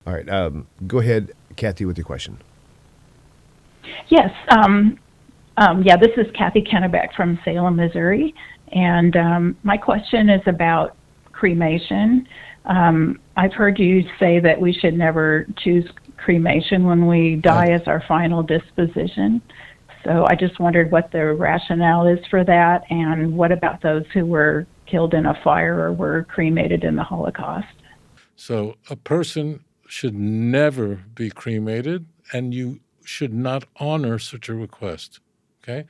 All right. Go ahead, Kathy, with your question. Yes. This is Kathy Kennebeck from Salem, Missouri. And my question is about cremation. I've heard you say that we should never choose cremation when we die as our final disposition. So I just wondered what the rationale is for that, and what about those who were killed in a fire or were cremated in the Holocaust? So a person should never be cremated, and you should not honor such a request, okay?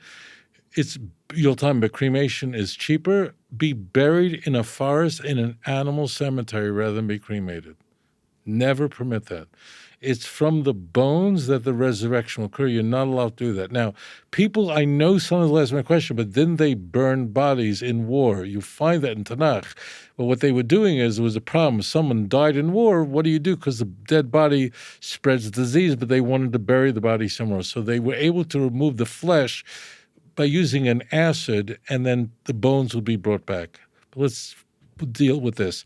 You'll tell me, but cremation is cheaper. Be buried in a forest in an animal cemetery rather than be cremated. Never permit that. It's from the bones that the resurrection will occur. You're not allowed to do that. Now, I know someone's asked my question, but didn't they burn bodies in war? You find that in Tanakh. But what they were doing is, there was a problem. Someone died in war, what do you do? Because the dead body spreads disease, but they wanted to bury the body somewhere. So they were able to remove the flesh by using an acid, and then the bones will be brought back. But let's deal with this.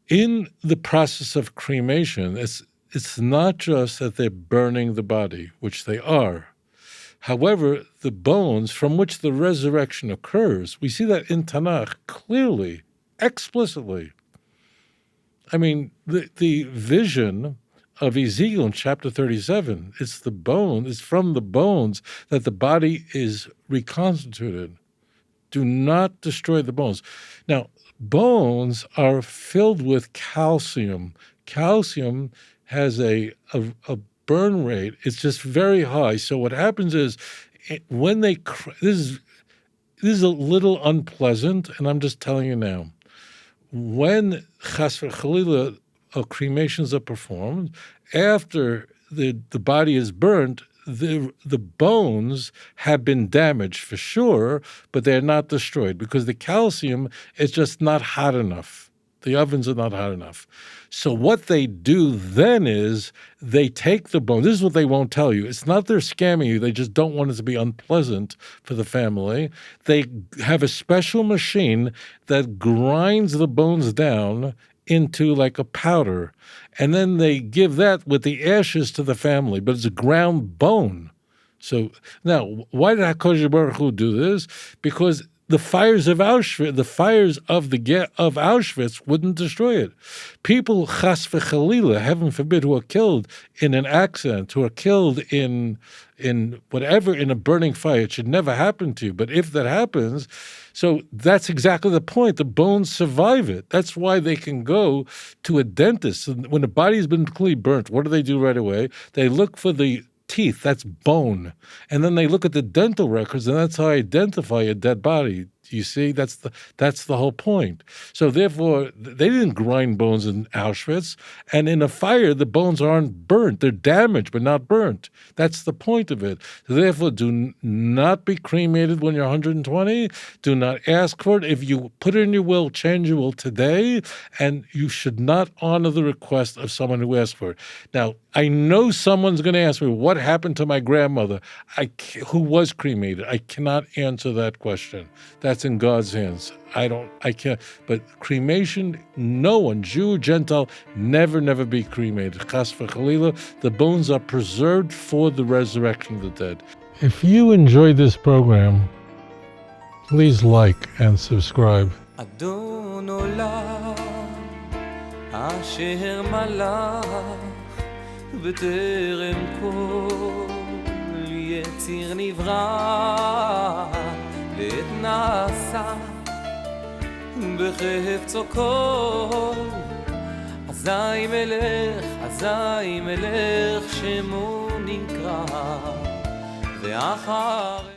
In the process of cremation, it's not just that they're burning the body, which they are. However, the bones from which the resurrection occurs, we see that in Tanakh clearly, explicitly. I mean, the vision of Ezekiel in chapter 37, it's from the bones that the body is reconstituted. Do not destroy the bones. Now, bones are filled with calcium. Calcium has a burn rate. It's just very high. So what happens is, when this is a little unpleasant, and I'm just telling you now. When chas v'chalila cremations are performed, after the body is burnt, the bones have been damaged for sure, but they're not destroyed because the calcium is just not hot enough. The ovens are not hot enough. So what they do then is they take the bone. This is what they won't tell you. It's not they're scamming you. They just don't want it to be unpleasant for the family. They have a special machine that grinds the bones down into like a powder. And then they give that with the ashes to the family, but it's a ground bone. So now, why did HaKadosh Baruch Hu do this? Because the fires of Auschwitz, of Auschwitz wouldn't destroy it. People, chas v'chalila, heaven forbid, who are killed in an accident, who are killed in a burning fire, it should never happen to you. But if that happens, so that's exactly the point. The bones survive it. That's why they can go to a dentist. When the body has been completely burnt, what do they do right away? They look for the teeth, that's bone. And then they look at the dental records, and that's how I identify a dead body. You see, that's the whole point. So therefore, they didn't grind bones in Auschwitz, and in a fire, the bones aren't burnt. They're damaged, but not burnt. That's the point of it. So therefore, do not be cremated when you're 120. Do not ask for it. If you put it in your will, change your will today, and you should not honor the request of someone who asked for it. Now, I know someone's going to ask me, what happened to my grandmother who was cremated? I cannot answer that question. That's in God's hands. I can't. But cremation, no one, Jew, Gentile, never be cremated. Chas v'chalila, the bones are preserved for the resurrection of the dead. If you enjoyed this program, please like and subscribe. אדון עולם אשר מלך בטרם כל יציר נברא לעת נעשה בחפצו כל אזי מלך שמו נקרא ואחר